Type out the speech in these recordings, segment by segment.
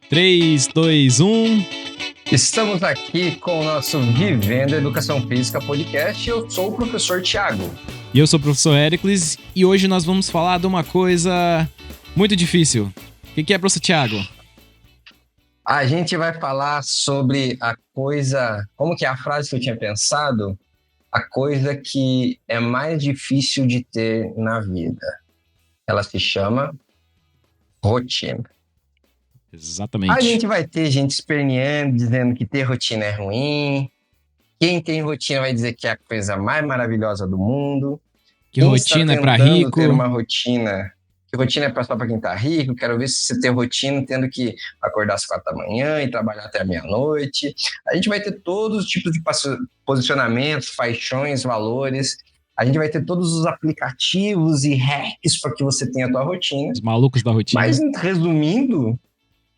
3, 2, 1. Estamos aqui com o nosso Vivendo Educação Física podcast. Eu sou o professor Thiago. E eu sou o professor Héricles. E hoje nós vamos falar de uma coisa muito difícil. O que é, professor Thiago? A gente vai falar sobre a coisa... Como que é a frase que eu tinha pensado? A coisa que é mais difícil de ter na vida. Ela se chama rotina. Exatamente. A gente vai ter gente esperneando, dizendo que ter rotina é ruim. Quem tem rotina vai dizer que é a coisa mais maravilhosa do mundo. Que rotina é pra rico. Ter uma rotina... Que rotina é só para quem tá rico. Quero ver se você tem rotina tendo que acordar às 4 da manhã e trabalhar até a meia-noite. A gente vai ter todos os tipos de posicionamentos, paixões, valores. A gente vai ter todos os aplicativos e hacks para que você tenha a tua rotina. Os malucos da rotina. Mas, resumindo,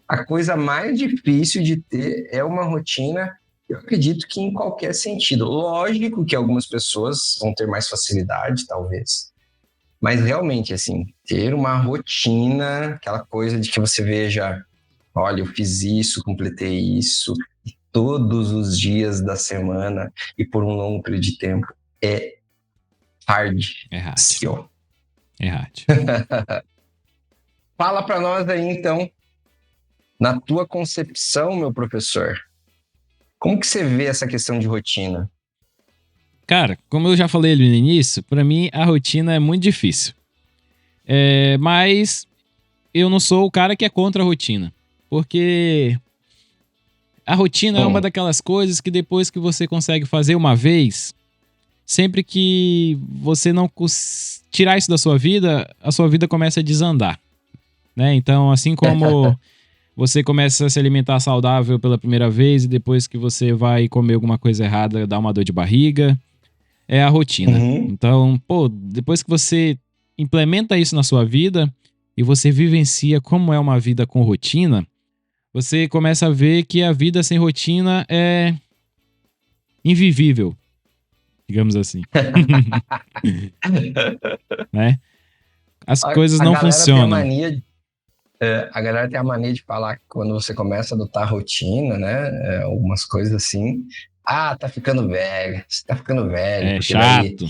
a coisa mais difícil de ter é uma rotina, eu acredito que em qualquer sentido. Lógico que algumas pessoas vão ter mais facilidade, talvez. Mas realmente, assim, ter uma rotina, aquela coisa de que você veja, olha, eu fiz isso, completei isso, todos os dias da semana e por um longo período de tempo, é hard. É hard. Skill. É hard. Fala para nós aí, então, na tua concepção, meu professor, como que você vê essa questão de rotina? Cara, como eu já falei ali no início, pra mim a rotina é muito difícil. Mas eu não sou o cara que é contra a rotina. Porque a rotina é uma daquelas coisas que depois que você consegue fazer uma vez, sempre que você não tirar isso da sua vida, a sua vida começa a desandar. Né? Então, assim como você começa a se alimentar saudável pela primeira vez e depois que você vai comer alguma coisa errada, dá uma dor de barriga, é a rotina. Então, depois que você implementa isso na sua vida e você vivencia como é uma vida com rotina, você começa a ver que a vida sem rotina é invivível, digamos assim. Né? As coisas não funcionam. A galera tem a mania de falar que quando você começa a adotar rotina, né? Algumas coisas assim. Ah, tá ficando velho. Você tá ficando velho. É porque chato.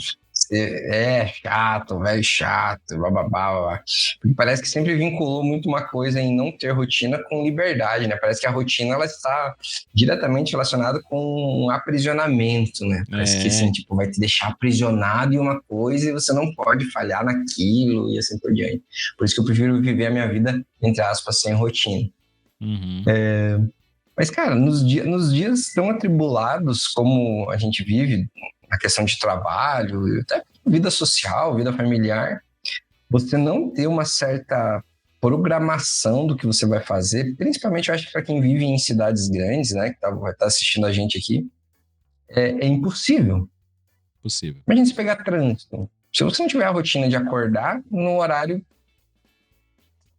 Chato, velho chato, bababá. Porque parece que sempre vinculou muito uma coisa em não ter rotina com liberdade, né? Parece que a rotina, ela está diretamente relacionada com um aprisionamento, né? Parece que, assim, tipo, vai te deixar aprisionado em uma coisa e você não pode falhar naquilo e assim por diante. Por isso que eu prefiro viver a minha vida, entre aspas, sem rotina. Mas, cara, nos dias tão atribulados como a gente vive, na questão de trabalho, até vida social, vida familiar, você não ter uma certa programação do que você vai fazer, principalmente eu acho que para quem vive em cidades grandes, né, que vai estar assistindo a gente aqui, é impossível. Possível. Imagina se pegar trânsito. Se você não tiver a rotina de acordar no horário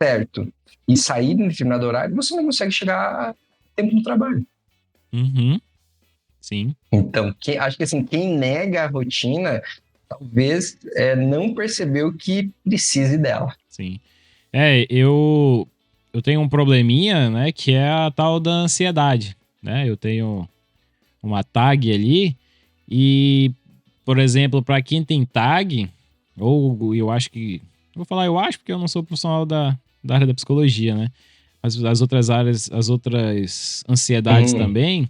certo e sair em determinado horário, você não consegue chegar a tempo no trabalho. Sim. Então, acho que assim, quem nega a rotina, talvez não percebeu que precise dela. Sim. Eu tenho um probleminha, né, que é a tal da ansiedade, né? Eu tenho uma tag ali e, por exemplo, para quem tem tag, ou eu acho que... Vou falar eu acho porque eu não sou profissional da área da psicologia, né? Mas as outras áreas, as outras ansiedades também,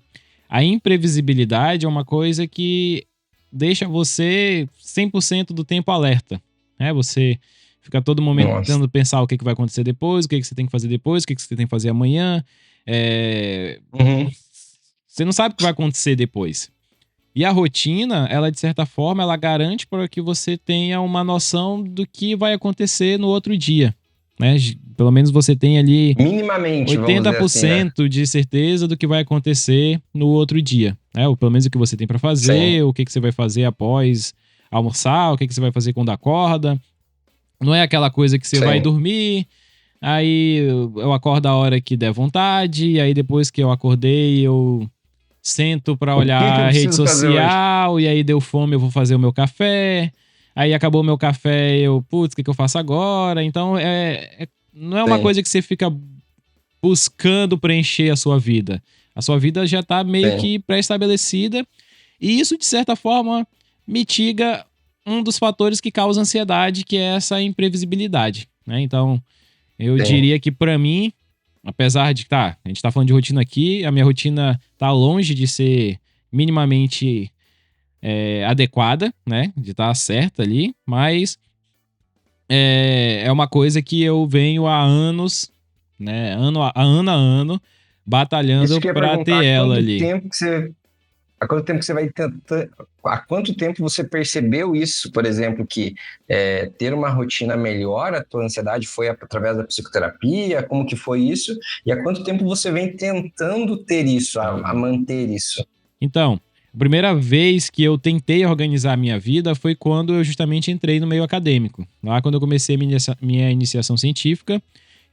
a imprevisibilidade é uma coisa que deixa você 100% do tempo alerta, né? Você fica a todo momento tentando pensar o que vai acontecer depois, o que você tem que fazer depois, o que você tem que fazer amanhã. Você não sabe o que vai acontecer depois. E a rotina, ela de certa forma, ela garante para que você tenha uma noção do que vai acontecer no outro dia, né? Pelo menos você tem ali minimamente 80% assim, né? de certeza do que vai acontecer no outro dia, né? Ou pelo menos o que você tem para fazer, o que você vai fazer após almoçar, o que você vai fazer quando acorda. Não é aquela coisa que você vai dormir, aí eu acordo a hora que der vontade, e aí depois que eu acordei eu sento pra olhar a rede social, e aí deu fome, eu vou fazer o meu café. Aí acabou o meu café, eu, putz, o que eu faço agora? Então, não é uma coisa que você fica buscando preencher a sua vida. A sua vida já está meio Sim. que pré-estabelecida e isso, de certa forma, mitiga um dos fatores que causa ansiedade, que é essa imprevisibilidade, né? Então, eu Sim. diria que para mim, apesar de, tá, a gente tá falando de rotina aqui, a minha rotina tá longe de ser minimamente adequada, né? De estar certa ali, mas é uma coisa que eu venho há anos, né? Ano a ano, Isso batalhando que eu ia pra perguntar, ter ela ali. há quanto tempo que você vai tentar, há quanto tempo você percebeu isso, por exemplo, que ter uma rotina melhora a tua ansiedade foi através da psicoterapia? Como que foi isso? E há quanto tempo você vem tentando ter isso, a manter isso? Então, a primeira vez que eu tentei organizar a minha vida foi quando eu justamente entrei no meio acadêmico. Lá quando eu comecei minha iniciação científica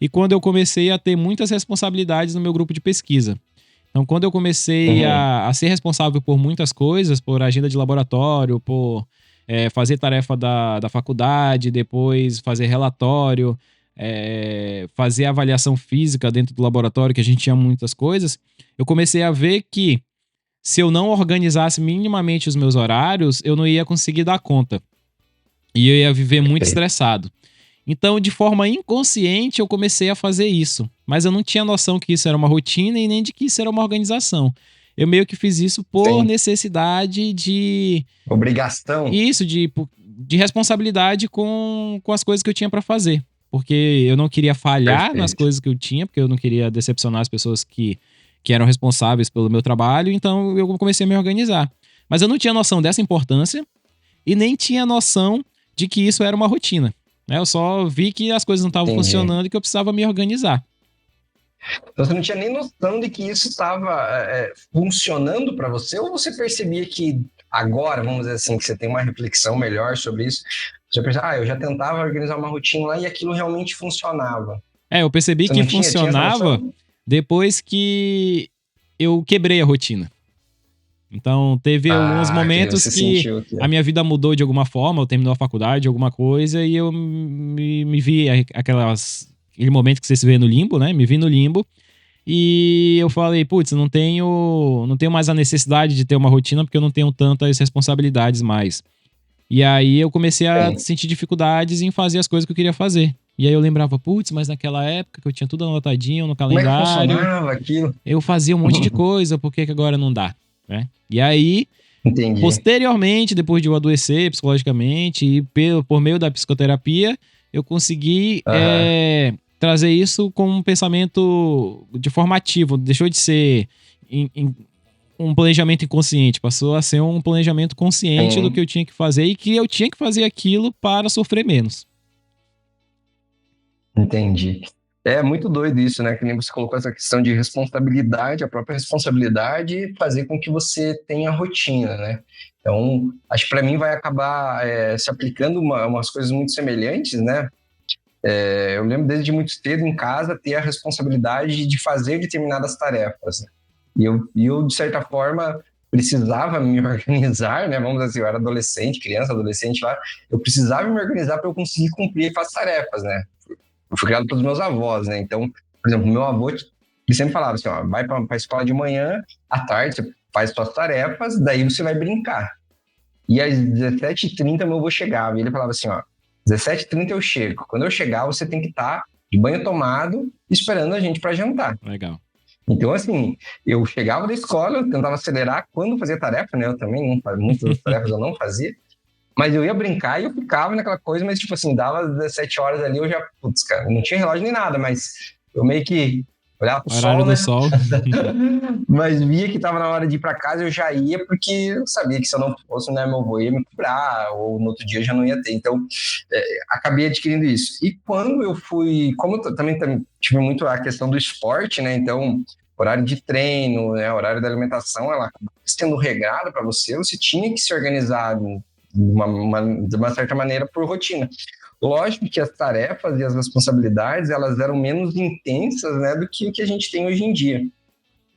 e quando eu comecei a ter muitas responsabilidades no meu grupo de pesquisa. Então, quando eu comecei a ser responsável por muitas coisas, por agenda de laboratório, por fazer tarefa da faculdade, depois fazer relatório, fazer avaliação física dentro do laboratório, que a gente tinha muitas coisas, eu comecei a ver que se eu não organizasse minimamente os meus horários, eu não ia conseguir dar conta. E eu ia viver muito estressado. Então, de forma inconsciente, eu comecei a fazer isso. Mas eu não tinha noção que isso era uma rotina e nem de que isso era uma organização. Eu meio que fiz isso por necessidade de... Obrigação? Isso, de responsabilidade com as coisas que eu tinha pra fazer. Porque eu não queria falhar nas coisas que eu tinha, porque eu não queria decepcionar as pessoas que eram responsáveis pelo meu trabalho, então eu comecei a me organizar. Mas eu não tinha noção dessa importância e nem tinha noção de que isso era uma rotina. Né? Eu só vi que as coisas não estavam funcionando e que eu precisava me organizar. Então você não tinha nem noção de que isso estava funcionando para você, ou você percebia que agora, vamos dizer assim, que você tem uma reflexão melhor sobre isso, você pensa, eu já tentava organizar uma rotina lá e aquilo realmente funcionava. Eu percebi Você que não tinha essa funcionava noção? depois que eu quebrei a rotina. Então, teve alguns momentos que a minha vida mudou de alguma forma, eu terminou a faculdade, alguma coisa, e eu me vi aquele momento que você se vê no limbo, né? Me vi no limbo. E eu falei, putz, não tenho mais a necessidade de ter uma rotina porque eu não tenho tantas responsabilidades mais. E aí eu comecei a sentir dificuldades em fazer as coisas que eu queria fazer. E aí eu lembrava, putz, mas naquela época que eu tinha tudo anotadinho no calendário, como é que funcionava aquilo? Eu fazia um monte de coisa, por que agora não dá? Né? E aí, Entendi. Posteriormente, depois de eu adoecer psicologicamente e por meio da psicoterapia, eu consegui trazer isso como um pensamento de formativo. Deixou de ser um planejamento inconsciente, passou a ser um planejamento consciente do que eu tinha que fazer e que eu tinha que fazer aquilo para sofrer menos. Entendi. É muito doido isso, né? Que nem você colocou essa questão de responsabilidade, a própria responsabilidade fazer com que você tenha rotina, né? Então, acho que para mim vai acabar se aplicando umas coisas muito semelhantes, né? Eu lembro desde muito cedo em casa ter a responsabilidade de fazer determinadas tarefas. Né? E eu, de certa forma, precisava me organizar, né? Vamos dizer assim, eu era adolescente, criança, adolescente lá, eu precisava me organizar para eu conseguir cumprir as tarefas, né? Eu fui criado pelos meus avós, né? Então, por exemplo, meu avô ele sempre falava assim, vai para a escola de manhã, à tarde você faz suas tarefas, daí você vai brincar. E às 17h30 meu avô chegava e ele falava assim, 17h30 eu chego. Quando eu chegar, você tem que estar de banho tomado, esperando a gente para jantar. Legal. Então, assim, eu chegava da escola, eu tentava acelerar quando fazia tarefa, né? Eu também, muitas tarefas eu não fazia. Mas eu ia brincar e eu ficava naquela coisa, mas tipo assim, dava 17 horas ali, eu já, putz, cara, não tinha relógio nem nada, mas eu meio que olhava pro Horário sol, né? do sol. Mas via que tava na hora de ir para casa, eu já ia, porque eu sabia que se eu não fosse, né, meu avô ia me cobrar, ou no outro dia eu já não ia ter. Então, acabei adquirindo isso. E quando eu fui, como eu também tive muito a questão do esporte, né, então, horário de treino, né, horário da alimentação, ela acabou sendo regrada para você, você tinha que se organizar de uma certa maneira por rotina. Lógico que as tarefas e as responsabilidades, elas eram menos intensas, né, do que o que a gente tem hoje em dia.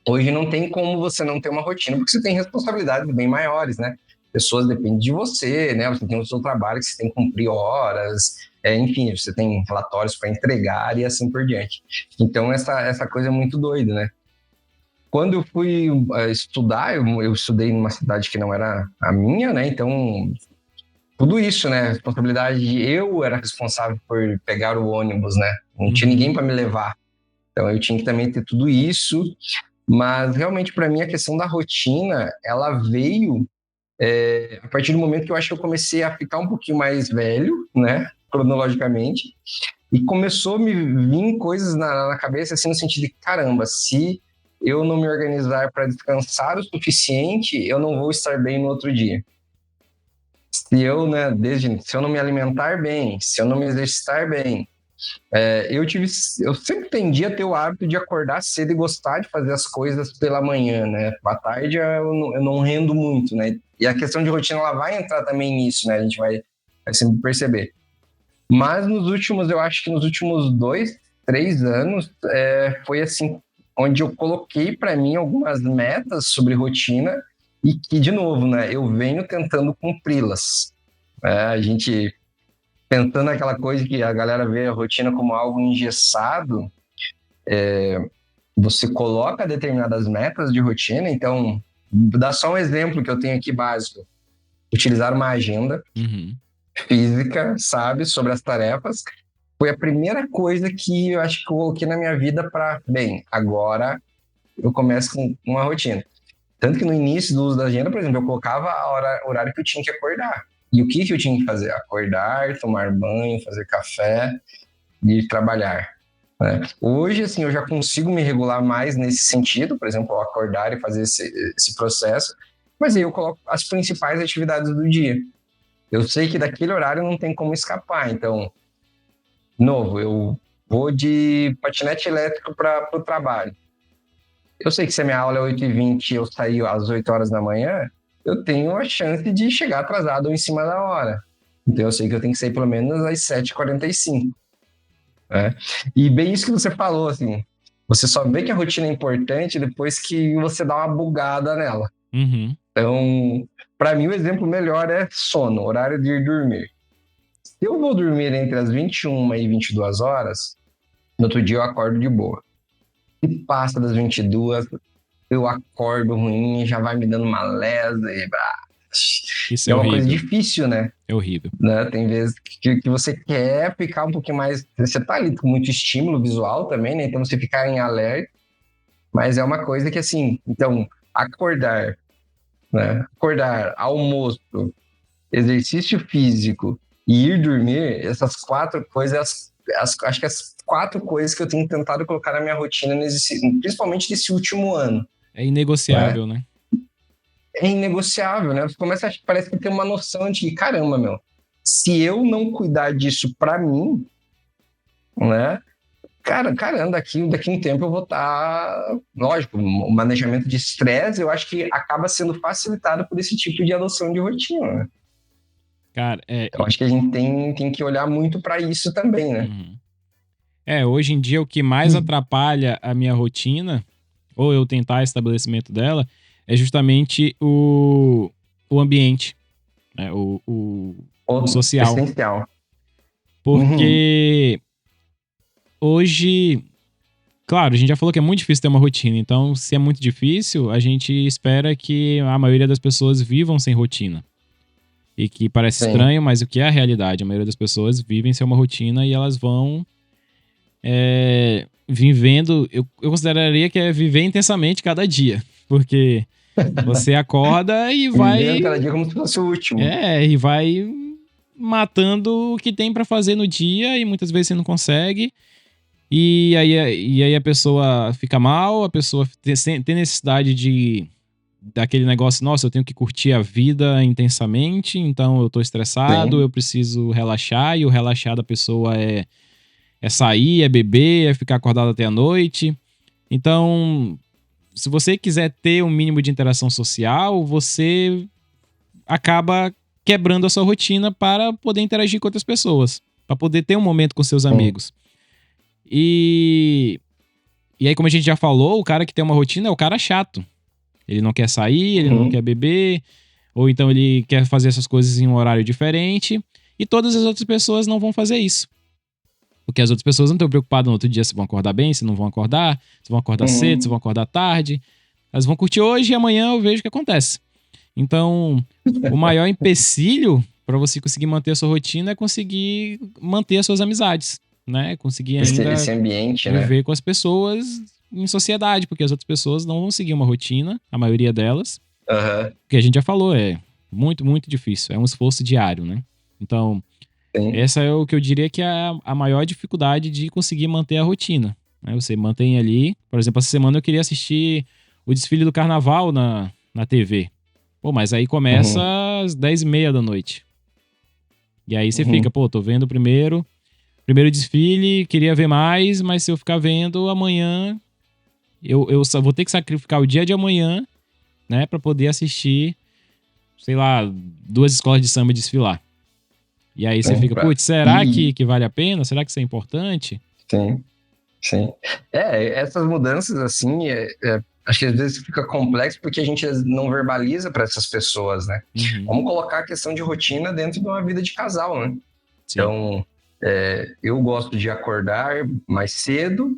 Hoje não tem como você não ter uma rotina, porque você tem responsabilidades bem maiores, né? pessoas dependem de você, né? Você tem o seu trabalho que você tem que cumprir horas, enfim, você tem relatórios para entregar e assim por diante. Então, essa coisa é muito doida, né? Quando eu fui estudar, eu estudei numa cidade que não era a minha, né? Então, tudo isso, né? Responsabilidade, eu era responsável por pegar o ônibus, né? Não tinha ninguém para me levar. Então, eu tinha que também ter tudo isso. Mas, realmente, para mim, a questão da rotina, ela veio a partir do momento que eu acho que eu comecei a ficar um pouquinho mais velho, né? Cronologicamente. E começou a me vir coisas na cabeça, assim, no sentido de, caramba, se eu não me organizar para descansar o suficiente, eu não vou estar bem no outro dia. Se eu, né, se eu não me alimentar bem, se eu não me exercitar bem, eu sempre tendi a ter o hábito de acordar cedo e gostar de fazer as coisas pela manhã, né? À tarde eu não rendo muito, né? E a questão de rotina, ela vai entrar também nisso, né? A gente vai sempre perceber. Mas eu acho que nos últimos 2, 3 anos, foi assim, onde eu coloquei para mim algumas metas sobre rotina e que, de novo, né, eu venho tentando cumpri-las. A gente, pensando naquela coisa que a galera vê a rotina como algo engessado, você coloca determinadas metas de rotina, então, dá só um exemplo que eu tenho aqui básico. Utilizar uma agenda física, sabe, sobre as tarefas, foi a primeira coisa que eu acho que eu coloquei na minha vida para, bem, agora eu começo com uma rotina. Tanto que no início do uso da agenda, por exemplo, eu colocava o horário que eu tinha que acordar. E o que eu tinha que fazer? Acordar, tomar banho, fazer café e trabalhar. Né? Hoje, assim, eu já consigo me regular mais nesse sentido, por exemplo, acordar e fazer esse processo, mas aí eu coloco as principais atividades do dia. Eu sei que daquele horário não tem como escapar, então, novo, eu vou de patinete elétrico para o trabalho. Eu sei que se a minha aula é 8h20 e eu sair às 8 horas da manhã, eu tenho a chance de chegar atrasado ou em cima da hora. Então eu sei que eu tenho que sair pelo menos às 7h45. Né? E bem isso que você falou, assim, você só vê que a rotina é importante depois que você dá uma bugada nela. Então, para mim, o exemplo melhor é sono, horário de ir dormir. Se eu vou dormir entre as 21 e 22 horas, no outro dia eu acordo de boa. Se passa das 22, eu acordo ruim, já vai me dando uma lesa e... Isso é uma horrível. Coisa difícil, né? É horrível. Né? Tem vezes que você quer ficar um pouquinho mais... Você tá ali com muito estímulo visual também, né? Então você ficar em alerta. Mas é uma coisa que, assim... Então, acordar, né? Acordar, almoço, exercício físico e ir dormir, essas 4 coisas... acho que as 4 coisas que eu tenho tentado colocar na minha rotina, principalmente nesse último ano. É inegociável, né? É inegociável, né? Você começa a parece que tem uma noção de que, caramba, meu, se eu não cuidar disso pra mim, né? Caramba, daqui um tempo eu vou estar... Lógico, o manejamento de estresse, eu acho que acaba sendo facilitado por esse tipo de adoção de rotina, né? Cara, eu acho que a gente tem que olhar muito pra isso também, né? Hoje em dia o que mais atrapalha a minha rotina, ou eu tentar estabelecimento dela, é justamente o ambiente, né? o social. Essencial. Porque hoje, claro, a gente já falou que é muito difícil ter uma rotina, então se é muito difícil, a gente espera que a maioria das pessoas vivam sem rotina. E que parece estranho, mas o que é a realidade? A maioria das pessoas vivem sem uma rotina e elas vão vivendo... Eu consideraria que é viver intensamente cada dia. Porque você acorda e vai... Vivendo cada dia como se fosse o último. E vai matando o que tem pra fazer no dia e muitas vezes você não consegue. E aí a pessoa fica mal, a pessoa tem necessidade daquele negócio, nossa, eu tenho que curtir a vida intensamente, então eu tô estressado, eu preciso relaxar, e o relaxar da pessoa é sair, é beber, é ficar acordado até a noite. Então, se você quiser ter um mínimo de interação social, você acaba quebrando a sua rotina para poder interagir com outras pessoas, para poder ter um momento com seus amigos. E aí, como a gente já falou, o cara que tem uma rotina é o cara chato. Ele não quer sair, ele não quer beber, ou então ele quer fazer essas coisas em um horário diferente, e todas as outras pessoas não vão fazer isso. Porque as outras pessoas não estão preocupadas no outro dia se vão acordar bem, se não vão acordar, se vão acordar cedo, se vão acordar tarde. Elas vão curtir hoje e amanhã eu vejo o que acontece. Então, o maior empecilho para você conseguir manter a sua rotina é conseguir manter as suas amizades, né? Conseguir ainda Esse ambiente, viver né? com as pessoas em sociedade, porque as outras pessoas não vão seguir uma rotina, a maioria delas. Aham, Porque a gente já falou, é muito, muito difícil. É um esforço diário, né? Então, sim. essa é o que eu diria que é a maior dificuldade de conseguir manter a rotina, né? Você mantém ali... Por exemplo, essa semana eu queria assistir o desfile do carnaval na TV. Pô, mas aí começa Uhum, às 10h30 da noite. E aí você fica, uhum. pô, tô vendo primeiro desfile, queria ver mais, mas se eu ficar vendo amanhã, eu só vou ter que sacrificar o dia de amanhã, né, pra poder assistir, sei lá, 2 escolas de samba desfilar. E aí você Sim, fica, putz, será e, que vale a pena? Será que isso é importante? sim, sim. Essas mudanças, assim, acho que às vezes fica complexo porque a gente não verbaliza para essas pessoas, né? Uhum, Como colocar a questão de rotina dentro de uma vida de casal, né? sim. Então, eu gosto de acordar mais cedo,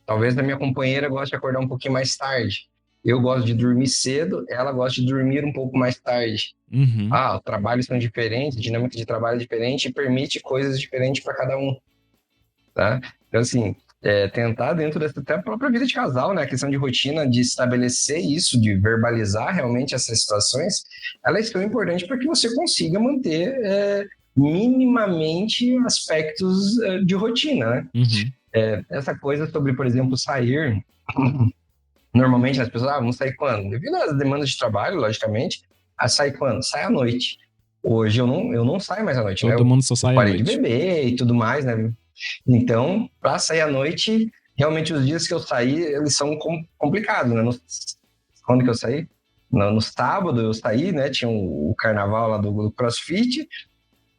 talvez a minha companheira goste de acordar um pouquinho mais tarde. Eu gosto de dormir cedo, ela gosta de dormir um pouco mais tarde. Uhum, Os trabalhos são diferentes, a dinâmica de trabalho é diferente e permite coisas diferentes para cada um, tá? Então, assim, tentar dentro dessa até a própria vida de casal, né? A questão de rotina, de estabelecer isso, de verbalizar realmente essas situações, ela é tão importante para que você consiga manter minimamente aspectos de rotina, né? uhum. Essa coisa sobre, por exemplo, sair. Normalmente as pessoas, vão sair quando? Devido às demandas de trabalho, logicamente, sai quando? Sai à noite. Hoje eu não saio mais à noite, né? Todo Eu mundo só sai à parei de noite. beber e tudo mais, né? Então, para sair à noite, realmente os dias que eu saí, eles são complicados, né? Quando que eu saí? No sábado eu saí, né? Tinha o carnaval lá do CrossFit.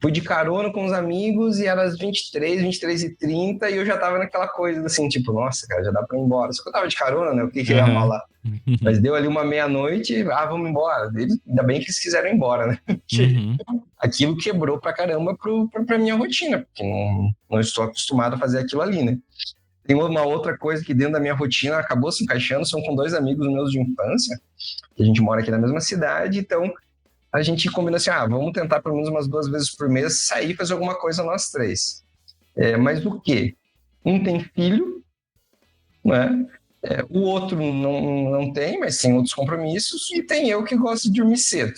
Fui de carona com os amigos e era às 23h30 e eu já tava naquela coisa assim, tipo, nossa, cara, já dá pra ir embora. Só que eu tava de carona, né? O que eu ia Aham. falar? Mas deu ali uma meia-noite, vamos embora. Ainda bem que eles quiseram ir embora, né? Uhum. Aquilo quebrou pra caramba pra minha rotina, porque não estou acostumado a fazer aquilo ali, né? Tem uma outra coisa que dentro da minha rotina acabou se encaixando, são com 2 amigos meus de infância, que a gente mora aqui na mesma cidade, então a gente combina assim, vamos tentar pelo menos umas 2 vezes por mês sair e fazer alguma coisa nós três. Mas o quê? Um tem filho, né? O outro não tem, mas tem outros compromissos, e tem eu que gosto de dormir cedo.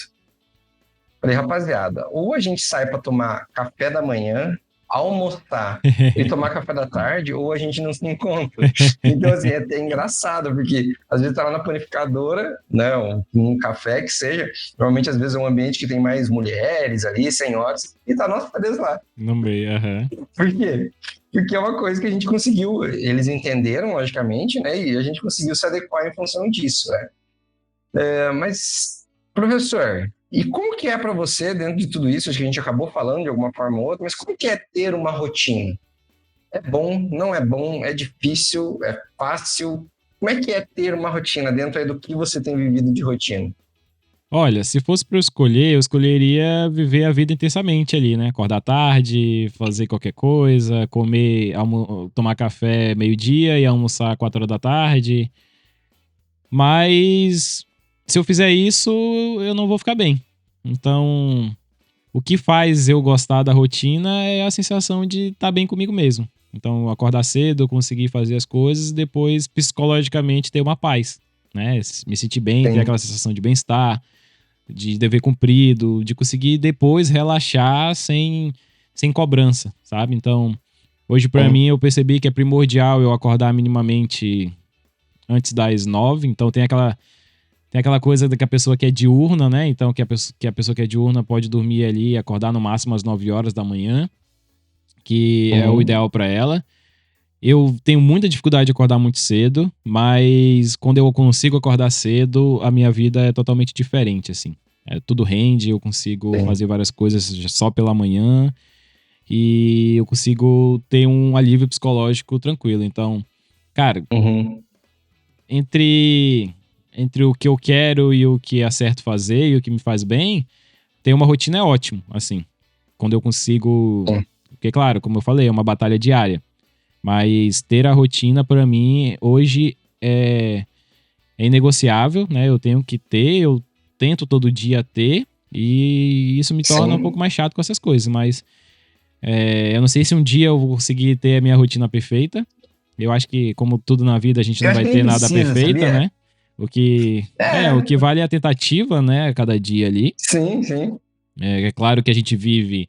Falei, rapaziada, ou a gente sai para tomar café da manhã, almoçar e tomar café da tarde, ou a gente não se encontra. Então, assim, é até engraçado, porque às vezes tá lá na panificadora, né, um café que seja, normalmente às vezes é um ambiente que tem mais mulheres ali, senhoras, e tá nós três lá. No meio, aham. Por quê? Porque é uma coisa que a gente conseguiu, eles entenderam, logicamente, né, e a gente conseguiu se adequar em função disso, né. Mas, professor, e como que é para você, dentro de tudo isso, acho que a gente acabou falando de alguma forma ou outra, mas como que é ter uma rotina? É bom, não é bom, é difícil, é fácil? Como é que é ter uma rotina dentro aí do que você tem vivido de rotina? Olha, se fosse pra eu escolher, eu escolheria viver a vida intensamente ali, né? Acordar tarde, fazer qualquer coisa, comer, tomar café meio-dia e almoçar 4 horas da tarde. Mas se eu fizer isso, eu não vou ficar bem. Então, o que faz eu gostar da rotina é a sensação de estar bem comigo mesmo. Então, acordar cedo, conseguir fazer as coisas, depois psicologicamente ter uma paz, né? Me sentir bem, ter Tem. aquela sensação de bem-estar, de dever cumprido, de conseguir depois relaxar sem cobrança, sabe? Então, hoje pra Tem. mim eu percebi que é primordial eu acordar minimamente antes das 9, então tem aquela coisa que a pessoa que é diurna, né? Então, que a pessoa que é diurna pode dormir ali e acordar no máximo às 9 horas da manhã, que é o Uhum. ideal pra ela. Eu tenho muita dificuldade de acordar muito cedo, mas quando eu consigo acordar cedo, a minha vida é totalmente diferente, assim. Tudo rende, eu consigo Tem. fazer várias coisas só pela manhã e eu consigo ter um alívio psicológico tranquilo. Então, cara, Uhum. entre entre o que eu quero e o que é certo fazer e o que me faz bem, ter uma rotina é ótimo, assim. Quando eu consigo... Sim. Porque, claro, como eu falei, é uma batalha diária. Mas ter a rotina, pra mim, hoje é inegociável, né? Eu tenho que ter, eu tento todo dia ter, e isso me torna um Sim. pouco mais chato com essas coisas, mas eu não sei se um dia eu vou conseguir ter a minha rotina perfeita. Eu acho que, como tudo na vida, a gente Eu não acho vai que ter nem nada precisa, perfeita, sabia? né? O que vale é a tentativa, né? A cada dia ali. Sim, sim. É claro que a gente vive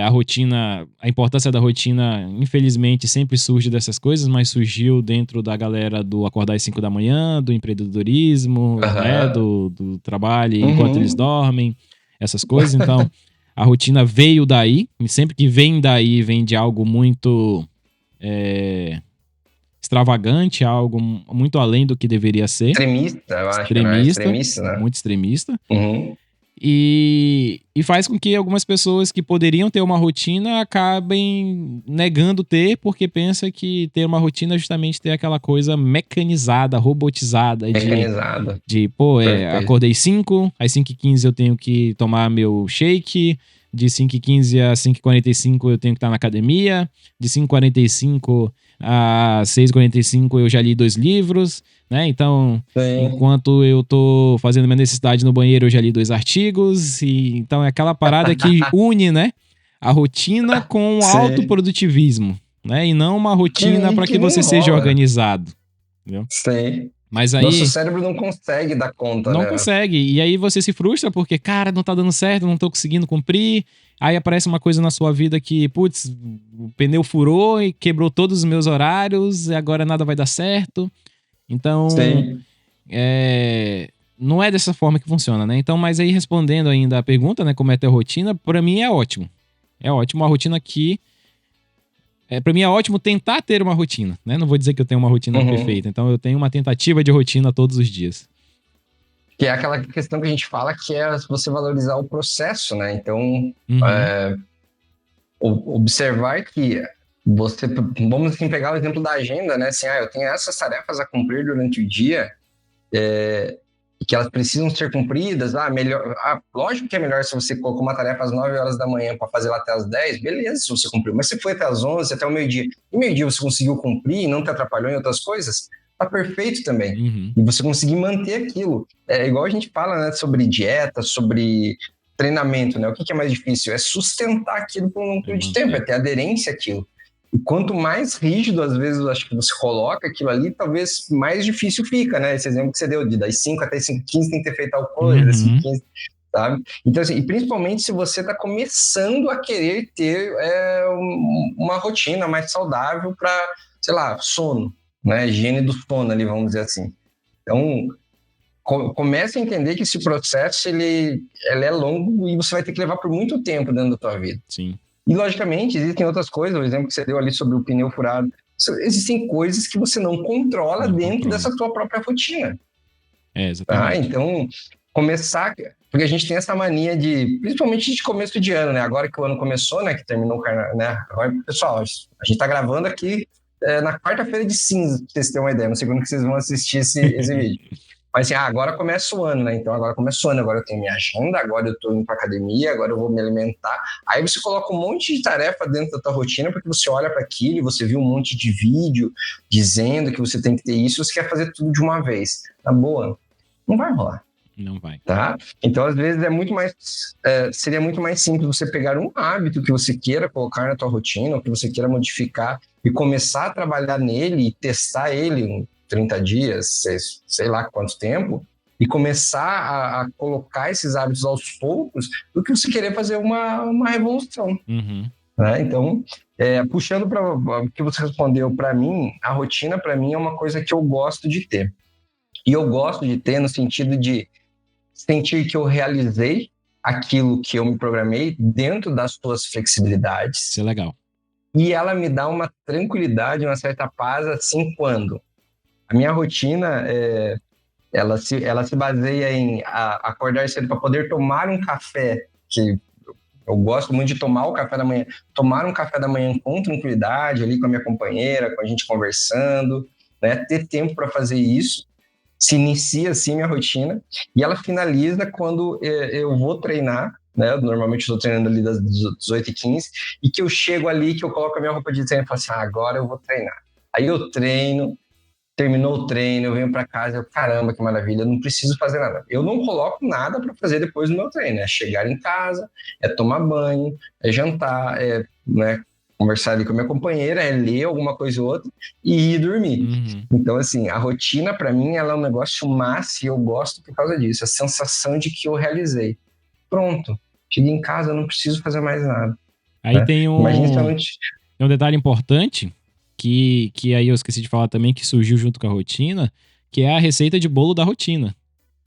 a rotina, a importância da rotina, infelizmente, sempre surge dessas coisas, mas surgiu dentro da galera do acordar às 5 da manhã, do empreendedorismo, né? Aham. Do trabalho enquanto eles Uhum. dormem, essas coisas. Então, a rotina veio daí, e sempre que vem daí, vem de algo muito extravagante, algo muito além do que deveria ser, Extremista, eu acho, né? extremista, Extremista, né? muito extremista. Uhum. E faz com que algumas pessoas que poderiam ter uma rotina acabem negando ter, porque pensa que ter uma rotina é justamente ter aquela coisa mecanizada, robotizada Mecanizado. pô, Perfeito. acordei 5, às 5h15 eu tenho que tomar meu shake, de 5h15 a 5h45 eu tenho que estar na academia, de 5h45 a 6h45 eu já li 2 livros, né? Então, Sim. enquanto eu tô fazendo minha necessidade no banheiro, eu já li 2 artigos, e então é aquela parada que une, né? A rotina com o Sim. autoprodutivismo, né? E não uma rotina para Que que nem você seja rola. organizado, entendeu? Sim. Mas Nosso aí cérebro não consegue dar conta, não né? consegue. E aí você se frustra porque, cara, não tá dando certo, não tô conseguindo cumprir. Aí aparece uma coisa na sua vida que, putz, o pneu furou e quebrou todos os meus horários, e agora nada vai dar certo. Então, Sim. não é dessa forma que funciona, né? Então, mas aí respondendo ainda a pergunta, né, como é ter rotina, pra mim é ótimo. É ótimo, uma rotina que para mim é ótimo tentar ter uma rotina, né? Não vou dizer que eu tenho uma rotina Uhum. perfeita. Então eu tenho uma tentativa de rotina todos os dias. Que é aquela questão que a gente fala que é você valorizar o processo, né? Então, Uhum. observar que você, vamos assim pegar o exemplo da agenda, né? Assim, eu tenho essas tarefas a cumprir durante o dia, que elas precisam ser cumpridas. Melhor, lógico que é melhor se você colocou uma tarefa às 9 horas da manhã para fazer lá até às 10, beleza, se você cumpriu. Mas se foi até às 11, até o meio-dia, e meio-dia você conseguiu cumprir e não te atrapalhou em outras coisas, tá perfeito também. Uhum. E você conseguir manter aquilo. É igual a gente fala, né, sobre dieta, sobre treinamento, né? O que é mais difícil? É sustentar aquilo por um período de tempo, é Manter. ter aderência àquilo. E quanto mais rígido, às vezes, eu acho que você coloca aquilo ali, talvez mais difícil fica, né? Esse exemplo que você deu, de das 5 até 5h15 tem que ter feito tal coisa, das Uhum. 5h15, sabe? Então, assim, e principalmente se você está começando a querer ter uma rotina mais saudável para, sei lá, sono, né? Higiene do sono ali, vamos dizer assim. Então, comece a entender que esse processo, ele é longo e você vai ter que levar por muito tempo dentro da tua vida. Sim. E, logicamente, existem outras coisas, o exemplo que você deu ali sobre o pneu furado. Existem coisas que você não controla Não dentro controla. dessa tua própria rotina. Tá? Exatamente. Então, começar... Porque a gente tem essa mania de... Principalmente de começo de ano, né? Agora que o ano começou, né? Que terminou o carnaval, né? Agora, pessoal, a gente tá gravando aqui na quarta-feira de cinza, pra vocês terem uma ideia. Não sei quando que vocês vão assistir esse vídeo. Mas assim, agora começa o ano, né? Então agora começa o ano, agora eu tenho minha agenda, agora eu tô indo pra academia, agora eu vou me alimentar. Aí você coloca um monte de tarefa dentro da tua rotina, porque você olha para aquilo e você viu um monte de vídeo dizendo que você tem que ter isso, você quer fazer tudo de uma vez. Na boa, não vai rolar. Não vai. Tá? Então, às vezes, seria muito mais simples você pegar um hábito que você queira colocar na tua rotina, ou que você queira modificar, e começar a trabalhar nele e testar ele 30 dias, sei lá quanto tempo, e começar a colocar esses hábitos aos poucos, do que você querer fazer uma revolução. Uhum. Né? Então, puxando para o que você respondeu, para mim, a rotina, para mim, é uma coisa que eu gosto de ter. E eu gosto de ter no sentido de sentir que eu realizei aquilo que eu me programei dentro das suas flexibilidades. Isso é legal. E ela me dá uma tranquilidade, uma certa paz, assim, quando a minha rotina, ela se baseia em acordar cedo para poder tomar um café, que eu gosto muito de tomar o café da manhã, tomar um café da manhã com tranquilidade, ali com a minha companheira, com a gente conversando, né? Ter tempo para fazer isso. se inicia assim minha rotina, e ela finaliza quando eu vou treinar, né? Normalmente estou treinando ali das 18h15, e que eu chego ali, que eu coloco a minha roupa de treino e falo assim, agora eu vou treinar. Aí eu treino, terminou o treino, eu venho para casa, eu, caramba, que maravilha, eu não preciso fazer nada. Eu não coloco nada para fazer depois do meu treino, é chegar em casa, é tomar banho, é jantar, é, né, conversar ali com a minha companheira, é ler alguma coisa ou outra e ir dormir. Uhum. Então, assim, a rotina para mim, ela é um negócio massa e eu gosto por causa disso, a sensação de que eu realizei. Pronto, cheguei em casa, eu não preciso fazer mais nada. Aí Né? tem Imagina se eu um, não... tem um detalhe importante que aí eu esqueci de falar também, que surgiu junto com a rotina, que é a receita de bolo da rotina,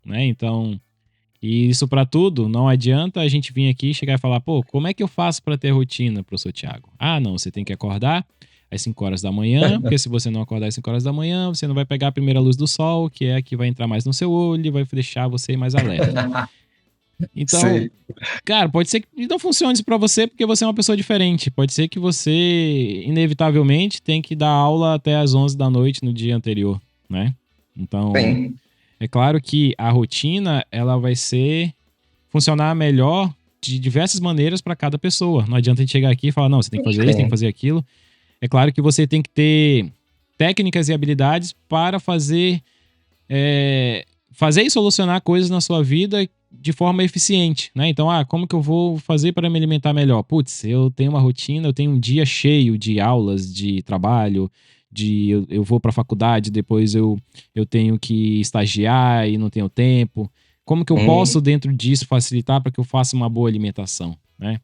né? Então, e isso pra tudo, não adianta a gente vir aqui chegar e falar, pô, como é que eu faço pra ter rotina, professor Thiago? Ah, não, você tem que acordar às 5 horas da manhã, porque se você não acordar às 5 horas da manhã, você não vai pegar a primeira luz do sol, que é a que vai entrar mais no seu olho e vai deixar você mais alerta. Então, Sei. cara, pode ser que não funcione isso pra você porque você é uma pessoa diferente. Pode ser que você, inevitavelmente, tenha que dar aula até às 11 da noite no dia anterior, né? Então, Sim. é claro que a rotina, ela vai funcionar melhor de diversas maneiras para cada pessoa. Não adianta a gente chegar aqui e falar, não, você tem que fazer isso, tem que fazer aquilo. É claro que você tem que ter técnicas e habilidades para fazer e solucionar coisas na sua vida de forma eficiente, né? Então, como que eu vou fazer para me alimentar melhor? Putz, eu tenho uma rotina, eu tenho um dia cheio de aulas, de trabalho, eu vou para a faculdade, depois eu tenho que estagiar e não tenho tempo. Como que eu posso, dentro disso, facilitar para que eu faça uma boa alimentação, né?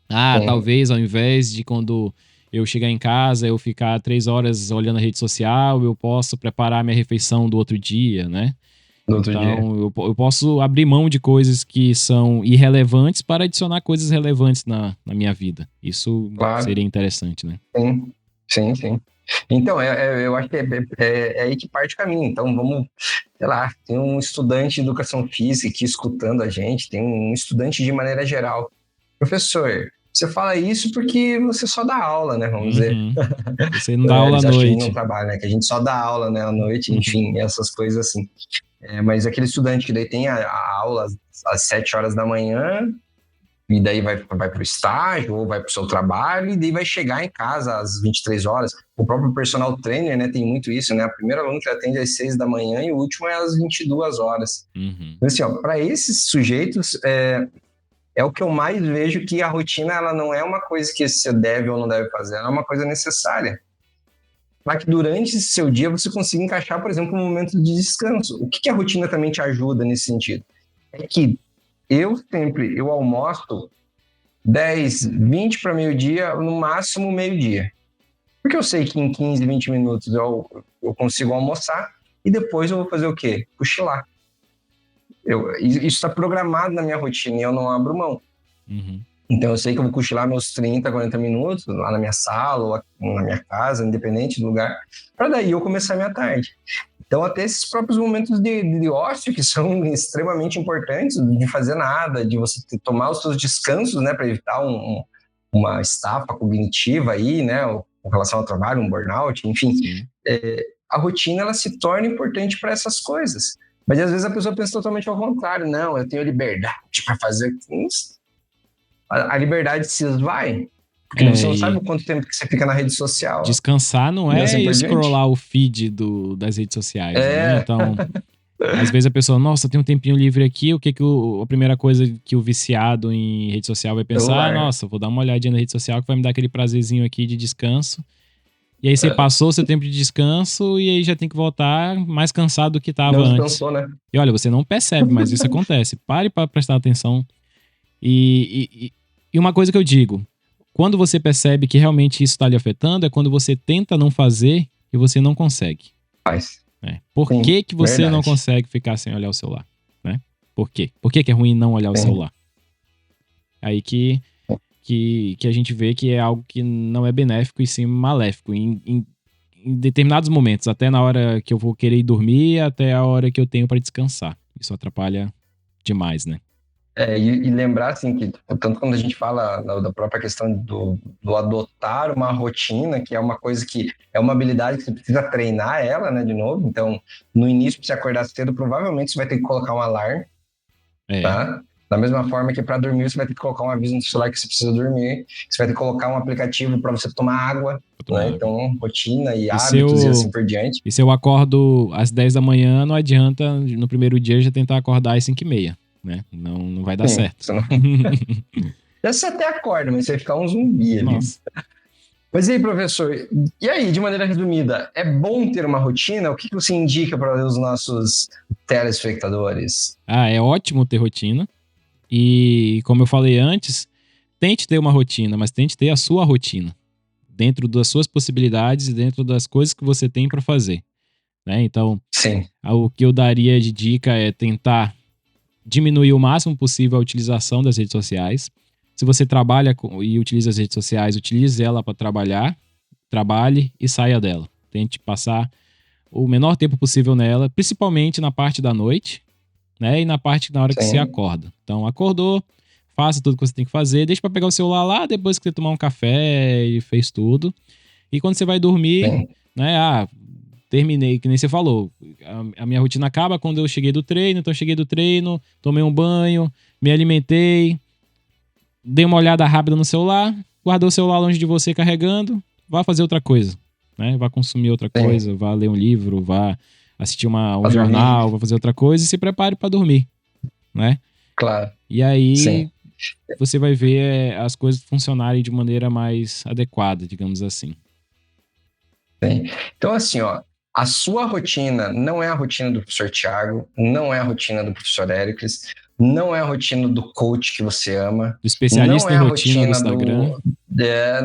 Talvez ao invés de quando eu chegar em casa, eu ficar 3 horas olhando a rede social, eu posso preparar minha refeição do outro dia, né? No outro dia. Então, eu posso abrir mão de coisas que são irrelevantes para adicionar coisas relevantes na minha vida. Isso Claro. seria interessante, né? Sim. Então, eu acho que é aí que parte o caminho. Então, vamos, sei lá, tem um estudante de educação física aqui escutando a gente, tem um estudante de maneira geral. Professor, você fala isso porque você só dá aula, né? Vamos dizer. Você não dá aula à Eles acham que a gente não noite. trabalha, né? Que a gente só dá aula, né? À noite, enfim, essas coisas assim. Mas aquele estudante que daí tem a aula às 7 horas da manhã, e daí vai para o estágio ou vai para o seu trabalho, e daí vai chegar em casa às 23 horas. O próprio personal trainer, né, tem muito isso, né? A primeira aluna que atende às 6 da manhã e o último é às 22 horas. Então, assim, para esses sujeitos, é o que eu mais vejo, que a rotina ela não é uma coisa que você deve ou não deve fazer, ela é uma coisa necessária. Para que durante esse seu dia você consiga encaixar, por exemplo, um momento de descanso. O que a rotina também te ajuda nesse sentido? É que eu almoço 10, 20 para meio-dia, no máximo meio-dia. Porque eu sei que em 15, 20 minutos eu consigo almoçar e depois eu vou fazer o quê? Cochilar. Isso está programado na minha rotina e eu não abro mão. Então eu sei que eu vou cochilar meus 30, 40 minutos lá na minha sala ou na minha casa, independente do lugar, para daí eu começar a minha tarde. Então, até esses próprios momentos de ócio, que são extremamente importantes, de fazer nada, de você tomar os seus descansos, né, para evitar uma estafa cognitiva aí, né, com relação ao trabalho, um burnout, enfim. A rotina, ela se torna importante para essas coisas. Mas, às vezes, a pessoa pensa totalmente ao contrário. Não, eu tenho liberdade para fazer isso. A liberdade se esvai, porque você não sabe o quanto tempo que você fica na rede social. Descansar não é assim scrollar o feed das redes sociais, né? Então, às vezes a pessoa, nossa, tem um tempinho livre aqui, o que a primeira coisa que o viciado em rede social vai pensar? Nossa, vou dar uma olhadinha na rede social que vai me dar aquele prazerzinho aqui de descanso. E aí você passou o seu tempo de descanso e aí já tem que voltar mais cansado do que estava antes. Descansou, né? E olha, você não percebe, mas isso acontece. Pare para prestar atenção. E uma coisa que eu digo, quando você percebe que realmente isso está lhe afetando, é quando você tenta não fazer e você não consegue. Faz. Por que você não consegue ficar sem olhar o celular? Né? Por quê? Por que é ruim não olhar o celular? Aí que a gente vê que é algo que não é benéfico e sim maléfico. Em determinados momentos, até na hora que eu vou querer ir dormir, até a hora que eu tenho para descansar. Isso atrapalha demais, né? E lembrar, assim, que tanto quando a gente fala da própria questão do adotar uma rotina, que é uma coisa que é uma habilidade que você precisa treinar ela, né, de novo. Então, no início, para você acordar cedo, provavelmente você vai ter que colocar um alarme, tá? Da mesma forma que para dormir, você vai ter que colocar um aviso no celular que você precisa dormir. Você vai ter que colocar um aplicativo para você tomar água, né? Então, rotina e hábitos e assim por diante. E se eu acordo às 10 da manhã, não adianta no primeiro dia já tentar acordar às 5h30. Né? Não vai dar certo. Você até acorda, mas você vai ficar um zumbi ali. Nossa. Mas e aí, professor? E aí, de maneira resumida, é bom ter uma rotina? O que você indica para os nossos telespectadores? É ótimo ter rotina. E como eu falei antes, tente ter uma rotina, mas tente ter a sua rotina. Dentro das suas possibilidades e dentro das coisas que você tem para fazer. Né? Então, sim, o que eu daria de dica é tentar diminuir o máximo possível a utilização das redes sociais. Se você trabalha e utiliza as redes sociais, utilize ela para trabalhar, trabalhe e saia dela. Tente passar o menor tempo possível nela, principalmente na parte da noite, né? E na hora que você acorda. Então, acordou, faça tudo que você tem que fazer, deixa para pegar o celular lá depois que você tomar um café e fez tudo. E quando você vai dormir, né? Terminei, que nem você falou. A minha rotina acaba quando eu cheguei do treino. Então, eu cheguei do treino, tomei um banho, me alimentei, dei uma olhada rápida no celular, guardou o celular longe de você carregando, vá fazer outra coisa, né? Vá consumir outra coisa, vá ler um livro, vá assistir um jornal, vá fazer outra coisa e se prepare para dormir, né? Claro. E aí, você vai ver as coisas funcionarem de maneira mais adequada, digamos assim. Então, assim, ó, a sua rotina não é a rotina do professor Thiago, não é a rotina do professor Éricles, não é a rotina do coach que você ama. Do especialista em rotina do Instagram.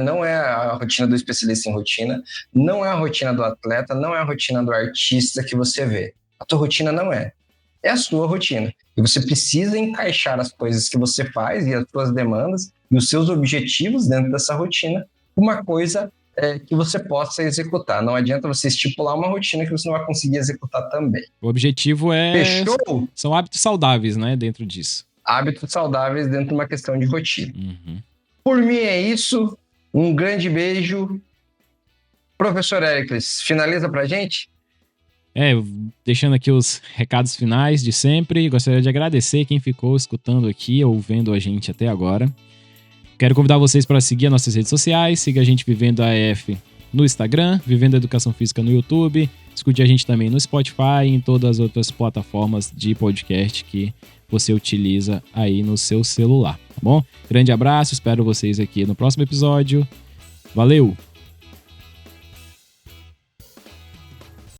Não é a rotina do especialista em rotina, não é a rotina do atleta, não é a rotina do artista que você vê. A tua rotina não é. É a sua rotina. E você precisa encaixar as coisas que você faz e as suas demandas e os seus objetivos dentro dessa rotina, uma coisa que você possa executar. Não adianta você estipular uma rotina que você não vai conseguir executar também. O objetivo Fechou? São hábitos saudáveis, né, dentro disso. Hábitos saudáveis dentro de uma questão de rotina. Por mim é isso. Um grande beijo. Professor Éricles, finaliza pra gente? Deixando aqui os recados finais de sempre. Gostaria de agradecer quem ficou escutando aqui ou vendo a gente até agora. Quero convidar vocês para seguir as nossas redes sociais. Siga a gente Vivendo AF no Instagram, Vivendo Educação Física no YouTube. Escute a gente também no Spotify e em todas as outras plataformas de podcast que você utiliza aí no seu celular, tá bom? Grande abraço, espero vocês aqui no próximo episódio. Valeu!